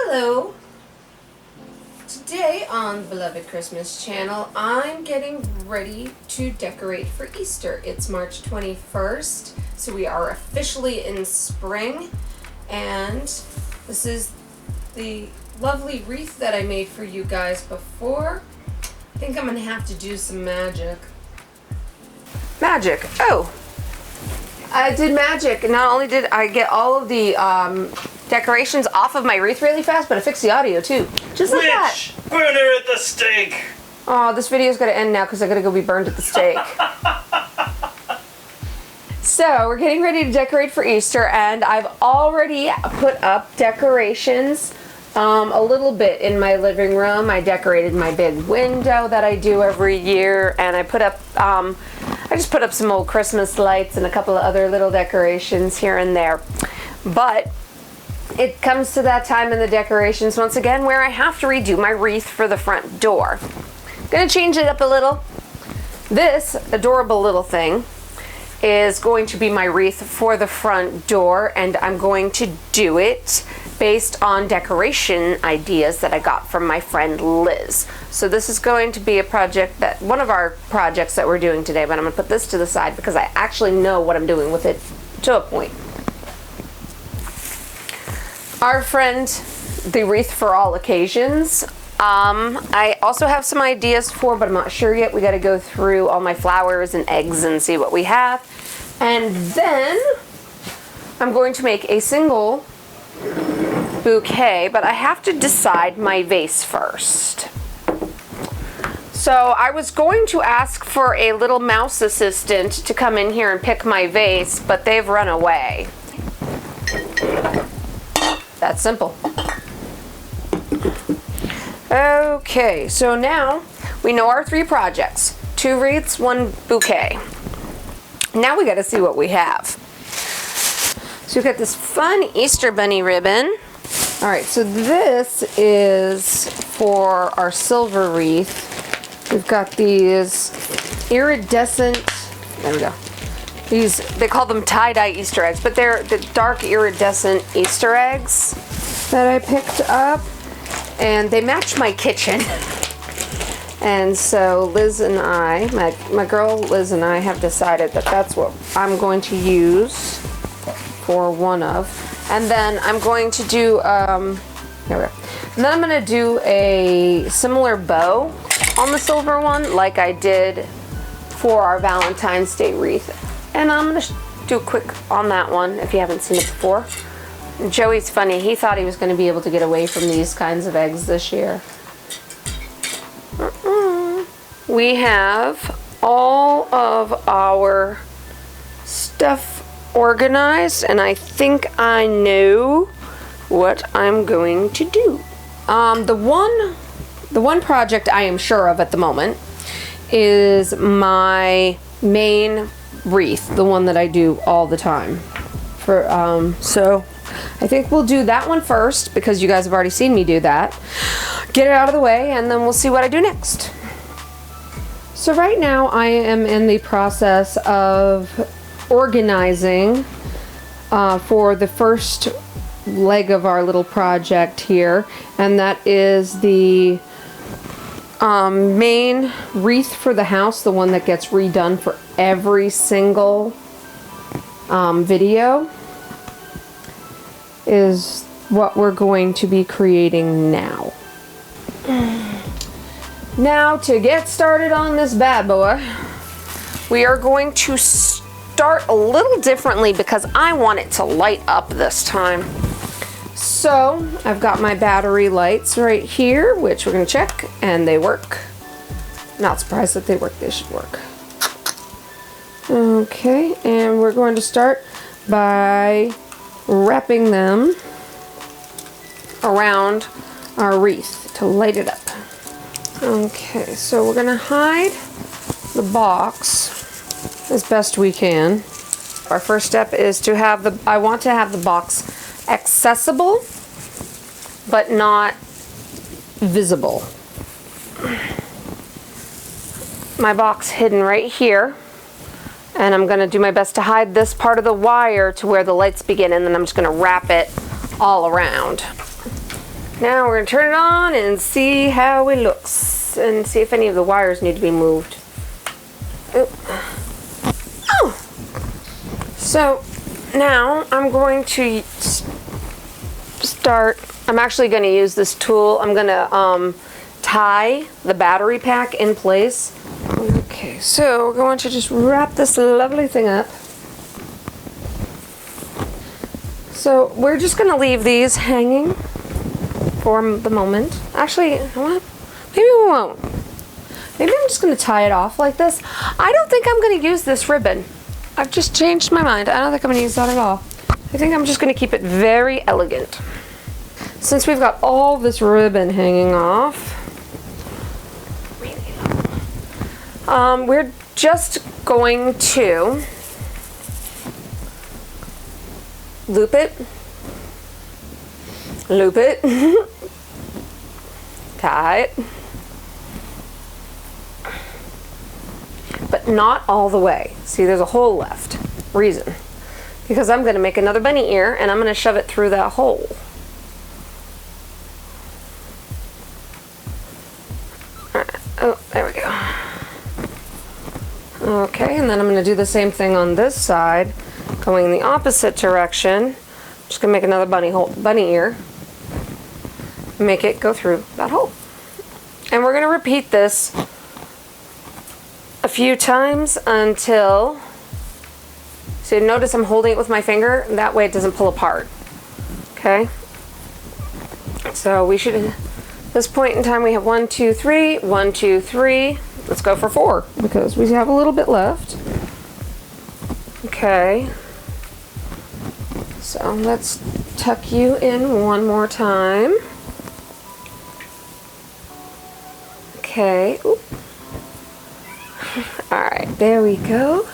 Hello! Today on the Beloved Christmas Channel, I'm getting ready to decorate for Easter. It's March 21st, so we are officially in spring, and this is the lovely wreath that I made for you guys before. I think I'm going to have to do some magic. Magic! Oh! I did magic. Not only did I get all of the decorations off of my wreath really fast, but I fixed the audio too. Just like that. Burner at the stake! Oh, this video's gotta end now because I gotta go be burned at the stake. So, we're getting ready to decorate for Easter, and I've already put up decorations a little bit in my living room. I decorated my big window that I do every year, and I put up, I just put up some old Christmas lights and a couple of other little decorations here and there. But it comes to that time in the decorations once again where I have to redo my wreath for the front door. I'm gonna change it up a little. This adorable little thing is going to be my wreath for the front door, and I'm going to do it based on decoration ideas that I got from my friend Liz. So this is going to be a project that, one of our projects that we're doing today, but I'm gonna put this to the side because I actually know what I'm doing with it to a point. Our friend, the Wreath for All Occasions, I also have some ideas for, but I'm not sure yet. We gotta go through all my flowers and eggs and see what we have. And then I'm going to make a single bouquet, but I have to decide my vase first. So I was going to ask for a little mouse assistant to come in here and pick my vase, but they've run away. That's simple. Okay, so now we know our three projects. 2 wreaths, 1 bouquet. Now we gotta see what we have. So we've got this fun Easter bunny ribbon. All right, so this is for our silver wreath. We've got these iridescent, there we go. These, they call them tie-dye Easter eggs, but they're the dark iridescent Easter eggs that I picked up, and they match my kitchen. And so Liz and I, my girl Liz and I have decided that that's what I'm going to use for one of. And then I'm going to do, here we go. And then I'm gonna do a similar bow on the silver one like I did for our Valentine's Day wreath. And I'm gonna do a quick on that one if you haven't seen it before. And Joey's funny, he thought he was gonna be able to get away from these kinds of eggs this year. We have all of our stuff organized, and I think I know what I'm going to do. The one project I am sure of at the moment is my main wreath, the one that I do all the time. So I think we'll do that one first because you guys have already seen me do that. Get it out of the way, and then we'll see what I do next. So right now I am in the process of organizing for the first leg of our little project here, and that is the main wreath for the house, the one that gets redone for every single video, is what we're going to be creating now. Now, to get started on this bad boy, we are going to start a little differently because I want it to light up this time. So, I've got my battery lights right here, which we're going to check, and they work. Not surprised that they work, they should work. Okay, and we're going to start by wrapping them around our wreath to light it up. Okay, so we're gonna hide the box as best we can. Our first step is to have I want to have the box accessible, but not visible. My box hidden right here, and I'm gonna do my best to hide this part of the wire to where the lights begin, and then I'm just gonna wrap it all around. Now we're gonna turn it on and see how it looks and see if any of the wires need to be moved. Oh! So now I'm going to start, I'm actually gonna use this tool. I'm gonna tie the battery pack in place. Okay, so we're going to just wrap this lovely thing up. So we're just gonna leave these hanging for the moment. Actually, you know what? Maybe we won't. Maybe I'm just gonna tie it off like this. I don't think I'm gonna use this ribbon. I've just changed my mind. I don't think I'm gonna use that at all. I think I'm just gonna keep it very elegant. Since we've got all this ribbon hanging off, we're just going to loop it, tie it, but not all the way. See, there's a hole left. Reason. Because I'm going to make another bunny ear and I'm going to shove it through that hole. Alright. Oh, there we go. Okay, and then I'm going to do the same thing on this side, going in the opposite direction. Just going to make another bunny ear. Make it go through that hole. And we're going to repeat this a few times until, so notice I'm holding it with my finger, and that way it doesn't pull apart. Okay? So we should, at this point in time, we have 1, 2, 3, 1, 2, 3. Let's go for 4 because we have a little bit left. Okay. So let's tuck you in one more time. Okay. Oop. All right, there we go.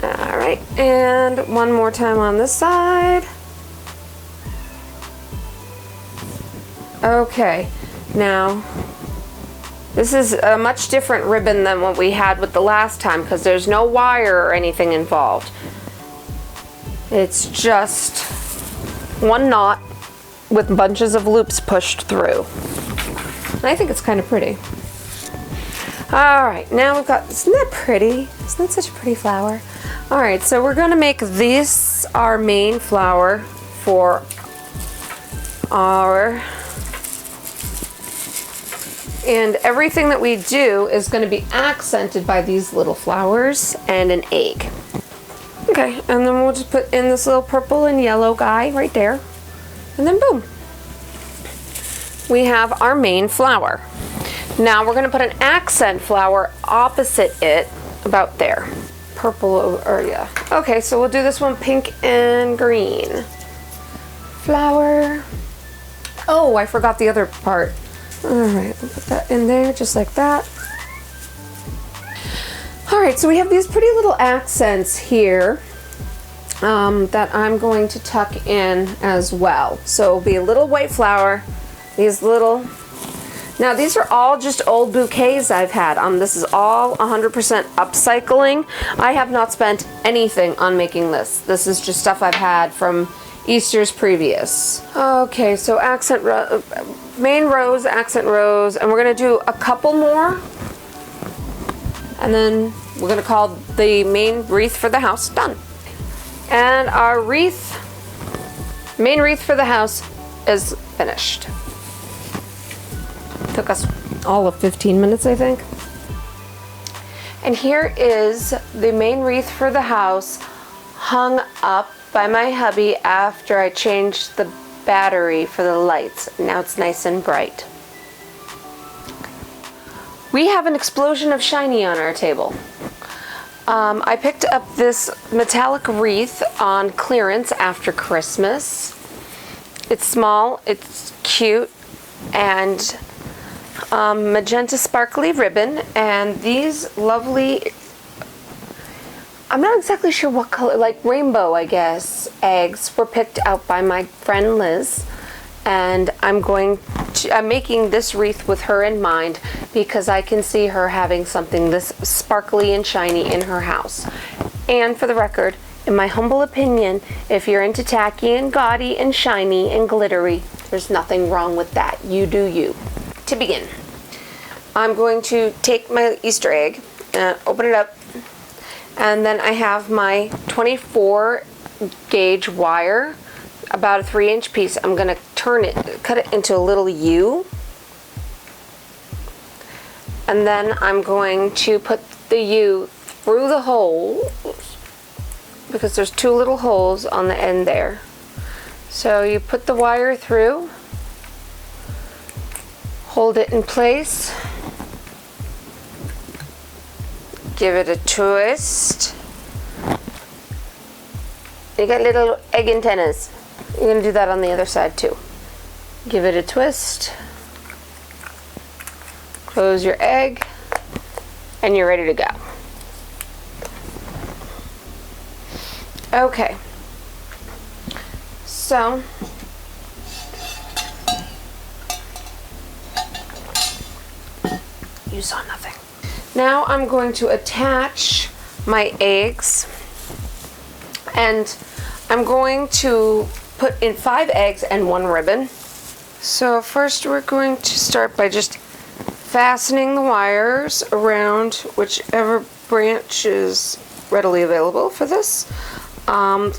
All right, and one more time on this side. Okay, now this is a much different ribbon than what we had with the last time because there's no wire or anything involved. It's just one knot with bunches of loops pushed through. And I think it's kind of pretty. All right, now we've got, isn't that pretty? Isn't that such a pretty flower? All right, so we're gonna make this our main flower for our, and everything that we do is gonna be accented by these little flowers and an egg. Okay, and then we'll just put in this little purple and yellow guy right there. And then boom. We have our main flower. Now we're gonna put an accent flower opposite it, about there. Purple, or yeah. Okay, so we'll do this one pink and green. Flower. Oh, I forgot the other part. All right, we'll put that in there just like that. All right, so we have these pretty little accents here that I'm going to tuck in as well. So it'll be a little white flower, these little, now these are all just old bouquets I've had. This is all 100% upcycling. I have not spent anything on making this. This is just stuff I've had from Easter's previous. Okay, so main rose, accent rose, and we're gonna do a couple more. And then we're gonna call the main wreath for the house done. And our main wreath for the house is finished. Took us all of 15 minutes, I think. And here is the main wreath for the house hung up by my hubby after I changed the battery for the lights. Now it's nice and bright. We have an explosion of shiny on our table. I picked up this metallic wreath on clearance after Christmas. It's small, it's cute, and magenta sparkly ribbon, and these lovely, I'm not exactly sure what color, like rainbow, I guess, eggs were picked out by my friend Liz. And I'm making this wreath with her in mind because I can see her having something this sparkly and shiny in her house. And for the record, In my humble opinion, if you're into tacky and gaudy and shiny and glittery, there's nothing wrong with that. You do you. To begin, I'm going to take my Easter egg and open it up, and then I have my 24 gauge wire, about a 3-inch piece. I'm going to cut it into a little U, and then I'm going to put the U through the hole, because there's 2 little holes on the end there. So you put the wire through, hold it in place, give it a twist. You got little egg antennas. You're going to do that on the other side too. Give it a twist, close your egg, and you're ready to go. Okay, so you saw nothing. Now I'm going to attach my eggs, and I'm going to put in 5 eggs and 1 ribbon. So first we're going to start by just fastening the wires around whichever branch is readily available for this.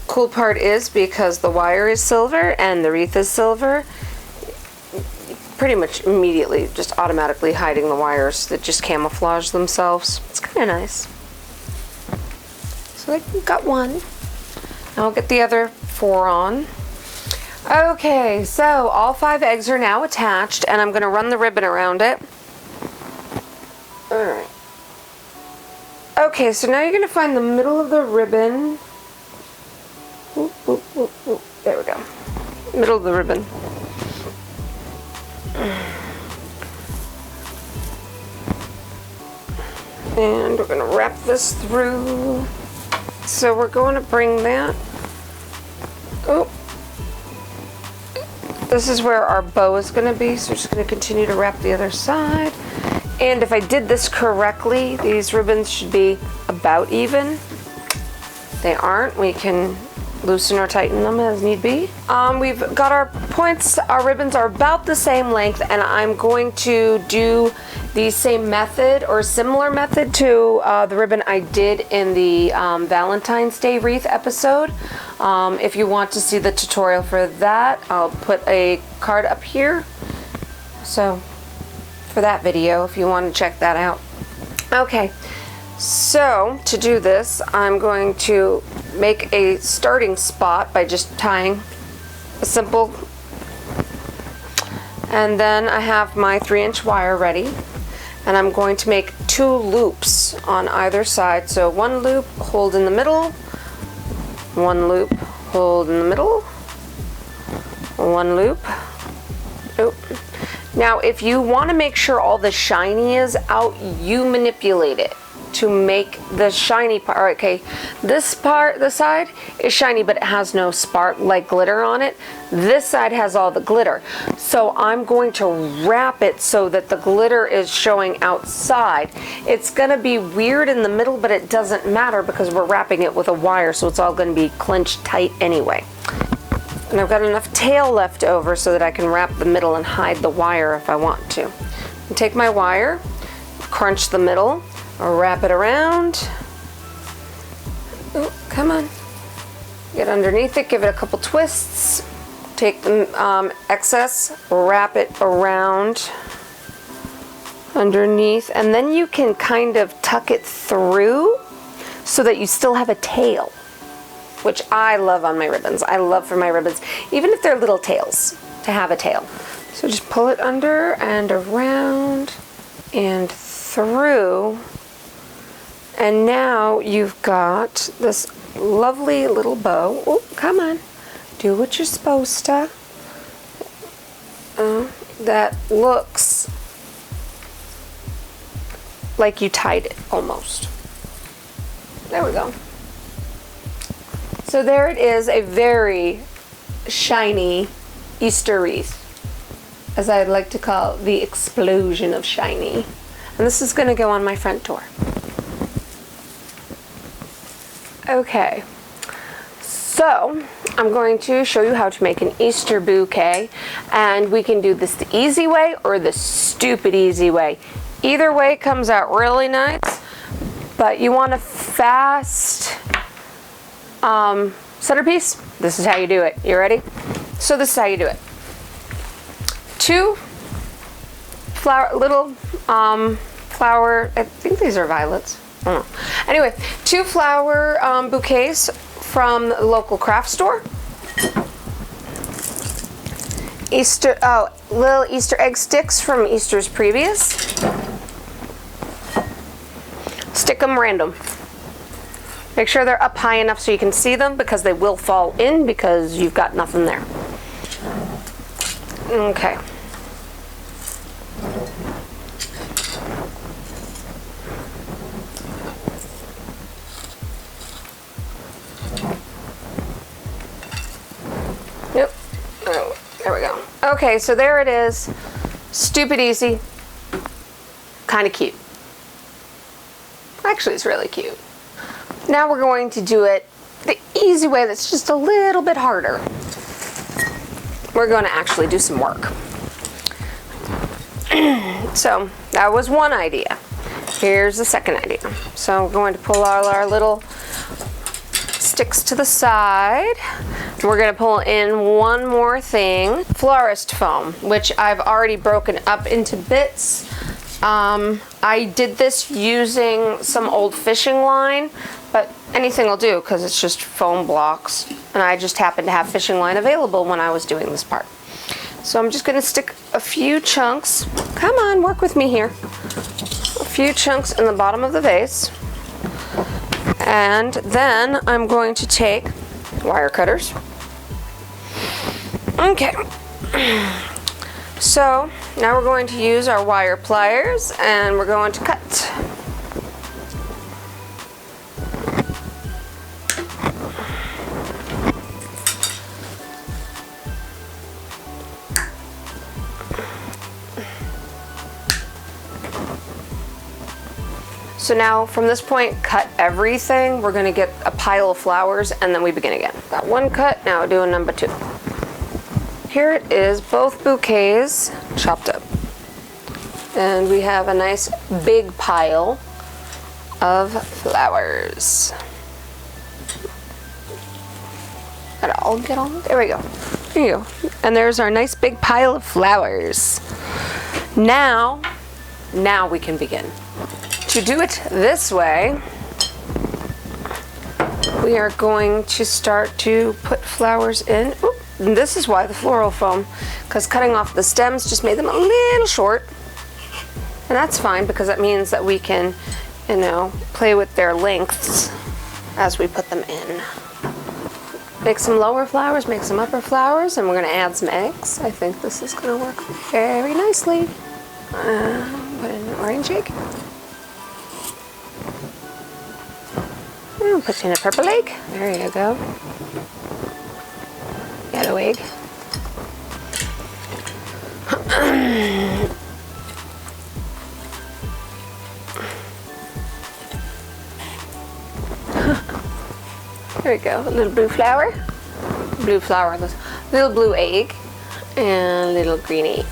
Cool part is, because the wire is silver and the wreath is silver, pretty much immediately just automatically hiding the wires that just camouflage themselves. It's kind of nice. So I got 1. Now I'll get the other 4 on. Okay, so all 5 eggs are now attached, and I'm going to run the ribbon around it. Alright. Okay, so now you're going to find the middle of the ribbon. Oop, oop, oop, oop. There we go. Middle of the ribbon. And we're going to wrap this through. So we're going to bring that. Oh. This is where our bow is going to be, so we're just going to continue to wrap the other side. And if I did this correctly, these ribbons should be about even. They aren't. We can loosen or tighten them as need be. We've got our points. Our ribbons are about the same length, and I'm going to do the same method or similar method to the ribbon I did in the Valentine's Day wreath episode. If you want to see the tutorial for that, I'll put a card up here. So for that video, if you want to check that out. Okay, so to do this, I'm going to make a starting spot by just tying a simple, and then I have my 3-inch wire ready, and I'm going to make 2 loops on either side. So 1 loop, hold in the middle, 1 loop, hold in the middle, 1 loop. Oh. Now if you want to make sure all the shiny is out, you manipulate it to make the shiny part. Okay, this part, the side is shiny, but it has no spark like glitter on it. This side has all the glitter. So I'm going to wrap it so that the glitter is showing outside. It's gonna be weird in the middle, but it doesn't matter because we're wrapping it with a wire, so it's all gonna be clenched tight anyway. And I've got enough tail left over so that I can wrap the middle and hide the wire if I want to. And take my wire, crunch the middle, wrap it around. Oh, come on. Get underneath it, give it a couple twists. Take the excess, wrap it around underneath, and then you can kind of tuck it through so that you still have a tail, which I love on my ribbons. I love for my ribbons, even if they're little tails, to have a tail. So just pull it under and around and through. And now you've got this lovely little bow. Oh, come on. Do what you're supposed to. That looks like you tied it, almost. There we go. So there it is, a very shiny Easter wreath, as I'd like to call the explosion of shiny. And this is going to go on my front door. Okay, So I'm going to show you how to make an Easter bouquet, and we can do this the easy way or the stupid easy way. Either way comes out really nice, but you want a fast centerpiece. This is how you do it. You ready? So this is how you do it. 2 little flower, I think these are violets. I don't know. Anyway, 2 flower bouquets from the local craft store. Little Easter egg sticks from Easter's previous. Stick them random. Make sure they're up high enough so you can see them, because they will fall in because you've got nothing there. Okay. Yep. Oh, there we go. Okay, so there it is. Stupid easy. Kind of cute. Actually, it's really cute. Now we're going to do it the easy way that's just a little bit harder. We're going to actually do some work. So that was one idea. Here's the second idea. So we're going to pull all our little sticks to the side. We're going to pull in one more thing, florist foam, which I've already broken up into bits. I did this using some old fishing line, but anything will do because it's just foam blocks, and I just happened to have fishing line available when I was doing this part. So I'm just going to stick a few chunks, come on, work with me here, a few chunks in the bottom of the vase, and then I'm going to take wire cutters. Okay. So now we're going to use our wire pliers, and we're going to cut. So now from this point, cut everything. We're going to get a pile of flowers, and then we begin again. Got one cut, now doing number 2. Here it is, both bouquets chopped up. And we have a nice big pile of flowers. Got it all get on? There we go. There you go. And there's our nice big pile of flowers. Now we can begin. To do it this way, we are going to start to put flowers in. Oop. And this is why the floral foam, because cutting off the stems just made them a little short. And that's fine, because that means that we can, you know, play with their lengths as we put them in. Make some lower flowers, make some upper flowers, and we're going to add some eggs. I think this is going to work very nicely. Put in an orange egg. And put in a purple egg. There you go. Yellow egg. There we go. A little blue flower. Little blue egg. And a little green egg.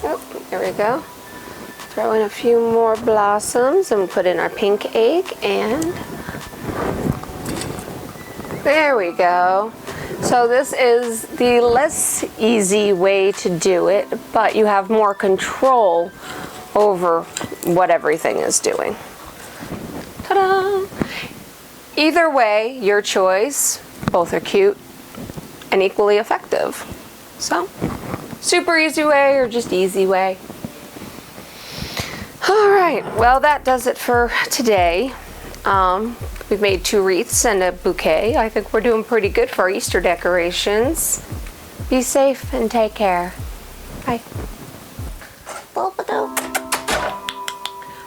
Oh, there we go. Throw in a few more blossoms and put in our pink egg, and there we go. So this is the less easy way to do it, but you have more control over what everything is doing. Ta-da! Either way, your choice. Both are cute and equally effective. So, super easy way or just easy way. All right, well, that does it for today. We've made 2 wreaths and a bouquet. I think we're doing pretty good for our Easter decorations. Be safe and take care. Bye.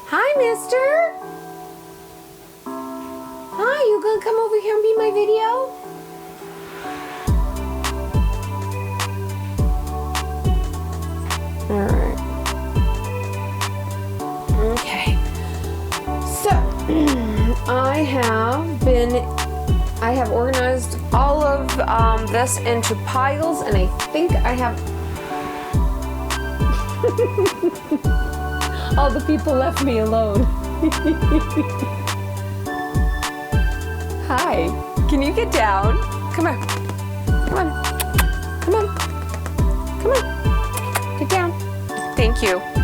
Hi, mister. Hi, you gonna come over here and be my video? All right. Okay. So, I have been I have organized all of this into piles, and I think I have... All the people left me alone. Hi, can you get down? Come on. Come on. Come on. Come on. Get down. Thank you.